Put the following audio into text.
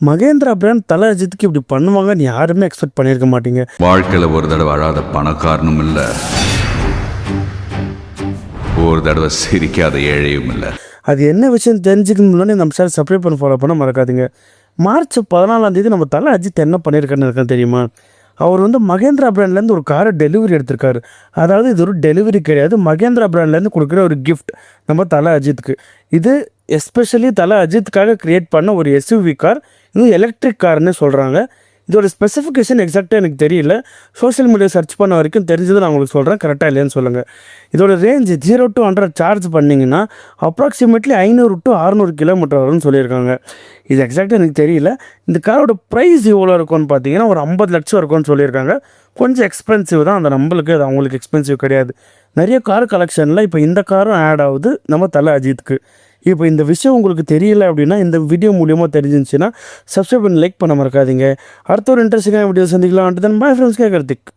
Mahindra brand தல அஜித்துக்கு இப்படி பண்ணுவாங்கன்னு யாருமே எக்ஸ்பெக்ட் பண்ணியிருக்க மாட்டீங்க. வாழ்க்கையில் ஒரு தடவை அழாத பணக்காரனும் இல்லை, ஒரு தடவை சிரிக்காத ஏழையும் இல்லை. அது என்ன விஷயம் தெரிஞ்சுக்கணும்னு நம்ம சார் சப்ஸ்கிரைப் பண்ணி ஃபாலோ பண்ண மறக்காதீங்க. மார்ச் 14 நம்ம தல அஜித் என்ன பண்ணியிருக்காருன்னு இருக்கா தெரியுமா? அவர் மகேந்திரா பிராண்ட்லேருந்து ஒரு காரை டெலிவரி எடுத்திருக்காரு. அதாவது இது ஒரு டெலிவரி கிடையாது, மகேந்திரா பிராண்ட்லேருந்து கொடுக்குற ஒரு கிஃப்ட் நம்ம தல அஜித்துக்கு. இது எஸ்பெஷலி தல அஜித்துக்காக க்ரியேட் பண்ண ஒரு எஸ்யூவி கார். இது எலக்ட்ரிக் கார்னு சொல்கிறாங்க. இதோட ஸ்பெசிஃபிகேஷன் எக்ஸாக்டாக எனக்கு தெரியல. சோஷியல் மீடியா சர்ச் பண்ண வரைக்கும் தெரிஞ்சது நான் உங்களுக்கு சொல்கிறேன், கரெக்டாக இல்லைன்னு சொல்லுங்கள். இதோட ரேஞ்ச் 0 to 100 சார்ஜ் பண்ணிங்கன்னா அப்ராக்சிமேட்லி 500 to 600 கிலோமீட்டர் வரும்னு சொல்லியிருக்காங்க. இது எக்ஸாக்டாக எனக்கு தெரியல. இந்த காரோட ப்ரைஸ் எவ்வளோ இருக்கும்னு பார்த்தீங்கன்னா ஒரு 50 லட்சம் இருக்கும்னு சொல்லியிருக்காங்க. கொஞ்சம் எக்ஸ்பென்சிவ் தான், அந்த நம்மளுக்கு அது அவங்களுக்கு எக்ஸ்பென்சிவ் கிடையாது. நிறைய கார் கலெக்ஷனில் இப்போ இந்த காரும் ஆட் ஆகுது நம்ம தல அஜித்துக்கு. இப்போ இந்த விஷயம் உங்களுக்கு தெரியல அப்படின்னா, இந்த வீடியோ மூலியமாக தெரிஞ்சிருந்துச்சுன்னா சப்ஸ்கிரைப் பண்ணி லைக் பண்ண மறக்காதீங்க. அடுத்த ஒரு இன்ட்ரெஸ்டிங்கான வீடியோ சந்திக்கலாம். Bye friends, Karthik.